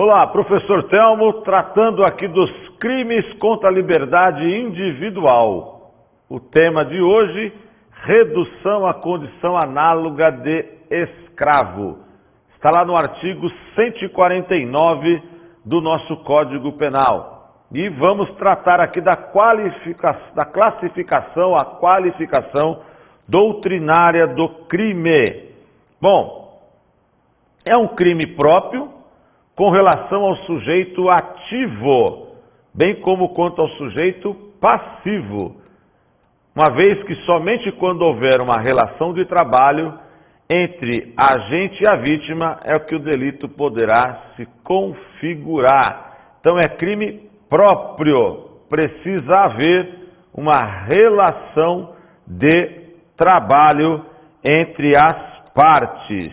Olá, professor Telmo, tratando aqui dos crimes contra a liberdade individual. O tema de hoje, redução à condição análoga de escravo. Está lá no artigo 149 do nosso Código Penal. E vamos tratar aqui da classificação, a qualificação doutrinária do crime. Bom, é um crime próprio com relação ao sujeito ativo, bem como quanto ao sujeito passivo, uma vez que somente quando houver uma relação de trabalho entre a agente e a vítima é que o delito poderá se configurar. Então é crime próprio, precisa haver uma relação de trabalho entre as partes,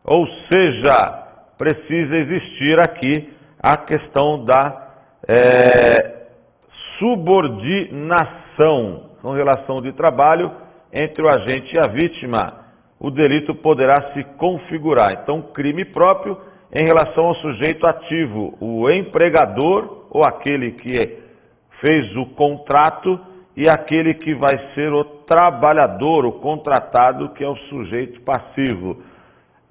ou seja, precisa existir aqui a questão da subordinação, com relação de trabalho entre o agente e a vítima. O delito poderá se configurar. Então, crime próprio em relação ao sujeito ativo, o empregador ou aquele que fez o contrato e aquele que vai ser o trabalhador, o contratado, que é o sujeito passivo.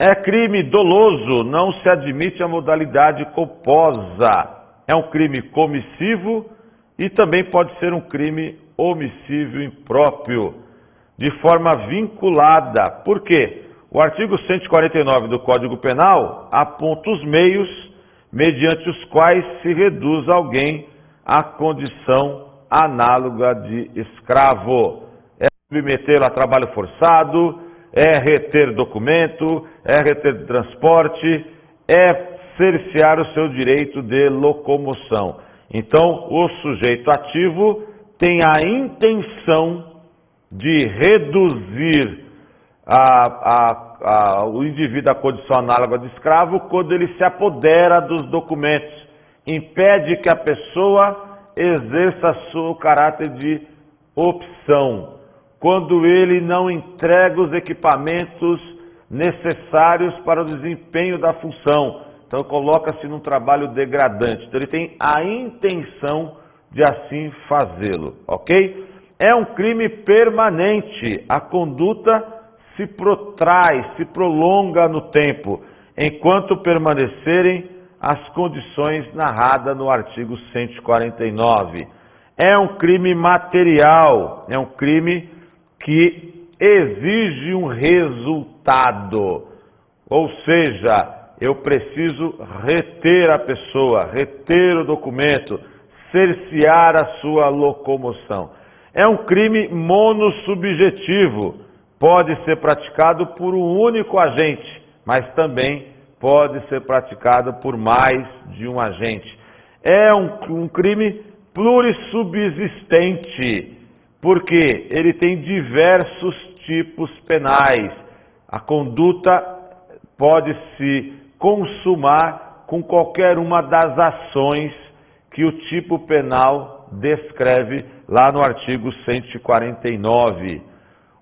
É crime doloso, não se admite a modalidade culposa. É um crime comissivo e também pode ser um crime omissivo impróprio, de forma vinculada. Por quê? O artigo 149 do Código Penal aponta os meios mediante os quais se reduz alguém à condição análoga de escravo. É submetê-lo a trabalho forçado, é reter documento, é reter transporte, é cercear o seu direito de locomoção. Então, o sujeito ativo tem a intenção de reduzir o indivíduo à condição análoga de escravo quando ele se apodera dos documentos, impede que a pessoa exerça seu caráter de opção, quando ele não entrega os equipamentos necessários para o desempenho da função. Então, coloca-se num trabalho degradante. Então, ele tem a intenção de assim fazê-lo, ok? É um crime permanente. A conduta se protrai, se prolonga no tempo, enquanto permanecerem as condições narradas no artigo 149. É um crime material, é um crime que exige um resultado, ou seja, eu preciso reter a pessoa, reter o documento, cercear a sua locomoção. É um crime monossubjetivo, pode ser praticado por um único agente, mas também pode ser praticado por mais de um agente. É um crime plurissubsistente, porque ele tem diversos tipos penais. A conduta pode se consumar com qualquer uma das ações que o tipo penal descreve lá no artigo 149.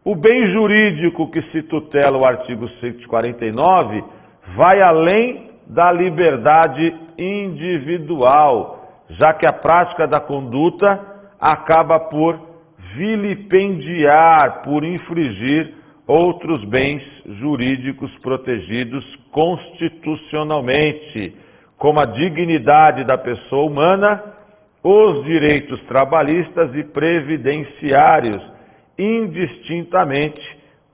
O bem jurídico que se tutela o artigo 149 vai além da liberdade individual, já que a prática da conduta acaba por vilipendiar, por infringir outros bens jurídicos protegidos constitucionalmente, como a dignidade da pessoa humana, os direitos trabalhistas e previdenciários, indistintamente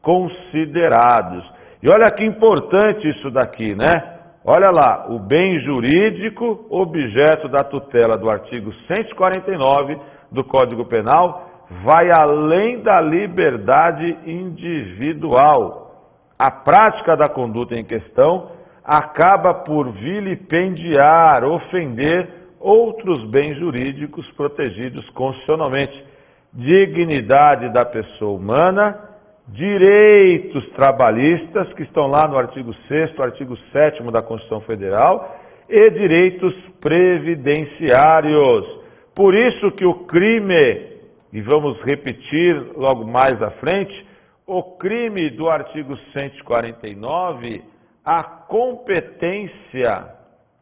considerados. E olha que importante isso daqui, né? Olha lá, o bem jurídico, objeto da tutela do artigo 149 do Código Penal, vai além da liberdade individual. A prática da conduta em questão acaba por vilipendiar, ofender outros bens jurídicos protegidos constitucionalmente. Dignidade da pessoa humana, direitos trabalhistas, que estão lá no artigo 6º, artigo 7º da Constituição Federal, e direitos previdenciários. Por isso que o crime, e vamos repetir logo mais à frente, o crime do artigo 149, a competência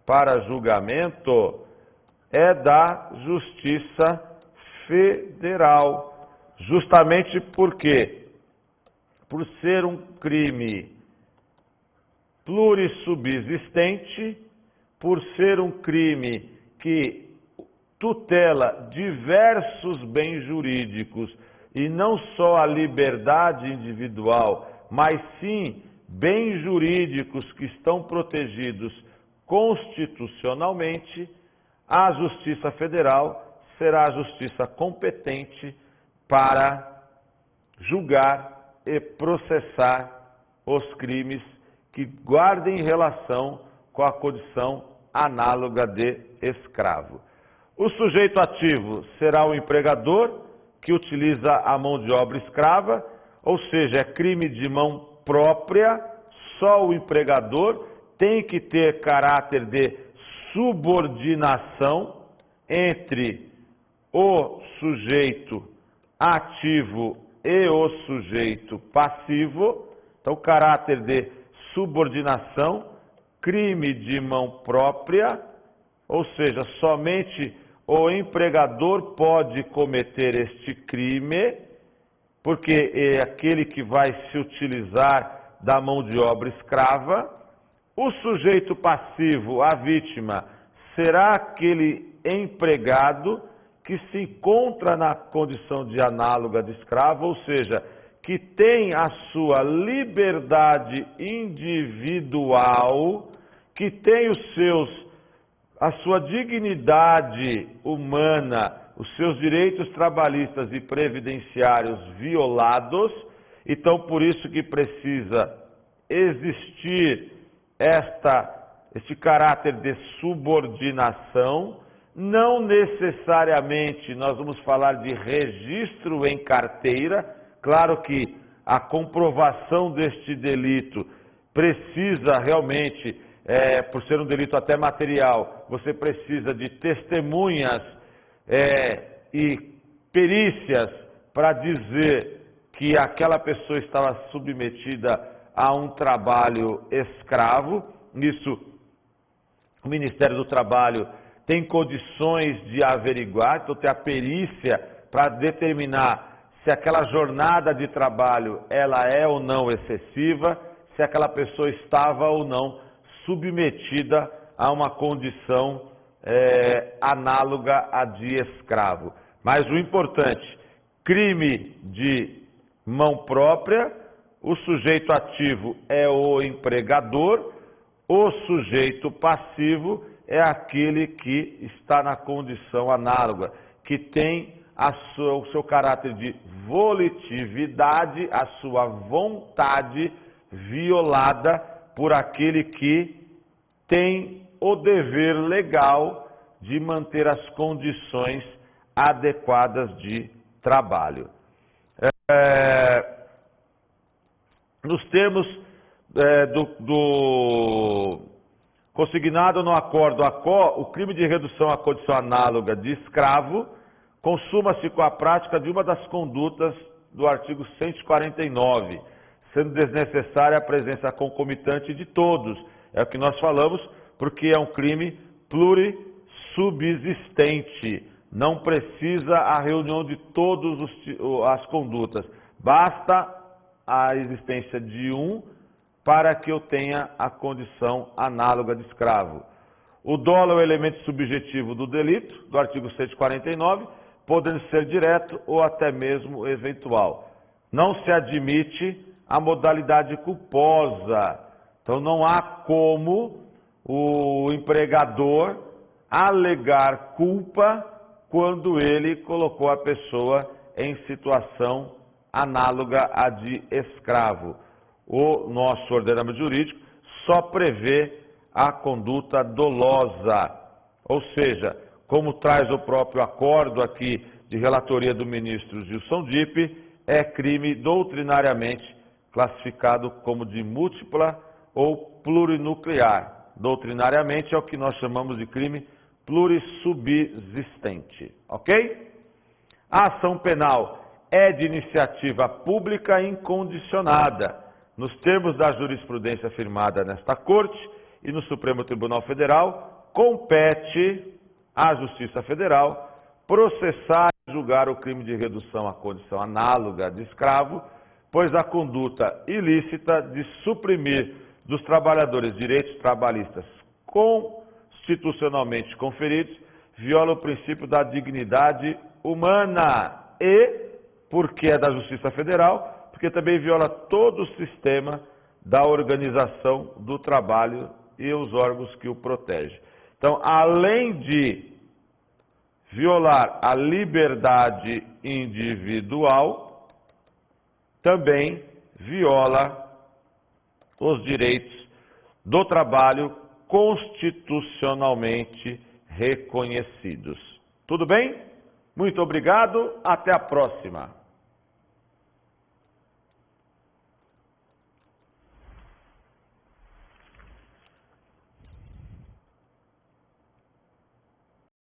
para julgamento é da Justiça Federal. Justamente porque, por ser um crime plurissubsistente, por ser um crime que tutela diversos bens jurídicos e não só a liberdade individual, mas sim bens jurídicos que estão protegidos constitucionalmente, a Justiça Federal será a justiça competente para julgar e processar os crimes que guardem relação com a condição análoga de escravo. O sujeito ativo será o empregador que utiliza a mão de obra escrava, ou seja, é crime de mão própria, só o empregador tem que ter caráter de subordinação entre o sujeito ativo e o sujeito passivo. Então, caráter de subordinação, crime de mão própria, ou seja, somente o empregador pode cometer este crime, porque é aquele que vai se utilizar da mão de obra escrava. O sujeito passivo, a vítima, será aquele empregado que se encontra na condição de análoga de escravo, ou seja, que tem a sua liberdade individual, que tem a sua dignidade humana, os seus direitos trabalhistas e previdenciários violados. Então, por isso que precisa existir este caráter de subordinação. Não necessariamente nós vamos falar de registro em carteira. Claro que a comprovação deste delito precisa realmente, por ser um delito até material, você precisa de testemunhas e perícias para dizer que aquela pessoa estava submetida a um trabalho escravo. Isso, o Ministério do Trabalho tem condições de averiguar, então tem a perícia para determinar se aquela jornada de trabalho ela é ou não excessiva, se aquela pessoa estava ou não submetida a uma condição análoga à de escravo. Mas o importante, crime de mão própria, o sujeito ativo é o empregador, o sujeito passivo é aquele que está na condição análoga, que tem o seu caráter de volitividade, a sua vontade violada por aquele que tem o dever legal de manter as condições adequadas de trabalho. Nos termos do consignado no acordo ACO, o crime de redução à condição análoga de escravo consuma-se com a prática de uma das condutas do artigo 149, sendo desnecessária a presença concomitante de todos. É o que nós falamos, porque é um crime plurissubsistente. Não precisa a reunião de todas as condutas. Basta a existência de um para que eu tenha a condição análoga de escravo. O dolo é o elemento subjetivo do delito, do artigo 149, podendo ser direto ou até mesmo eventual. Não se admite a modalidade culposa. Então não há como o empregador alegar culpa quando ele colocou a pessoa em situação análoga à de escravo. O nosso ordenamento jurídico só prevê a conduta dolosa, ou seja, como traz o próprio acordo aqui de relatoria do ministro Gilson Dipp, é crime doutrinariamente classificado como de múltipla ou plurinuclear. Doutrinariamente é o que nós chamamos de crime plurissubsistente, ok? A ação penal é de iniciativa pública incondicionada, nos termos da jurisprudência firmada nesta Corte e no Supremo Tribunal Federal, compete à Justiça Federal processar e julgar o crime de redução à condição análoga de escravo, pois a conduta ilícita de suprimir dos trabalhadores direitos trabalhistas constitucionalmente conferidos viola o princípio da dignidade humana e, porque é da Justiça Federal, porque também viola todo o sistema da organização do trabalho e os órgãos que o protegem. Então, além de violar a liberdade individual, também viola os direitos do trabalho constitucionalmente reconhecidos. Tudo bem? Muito obrigado, até a próxima.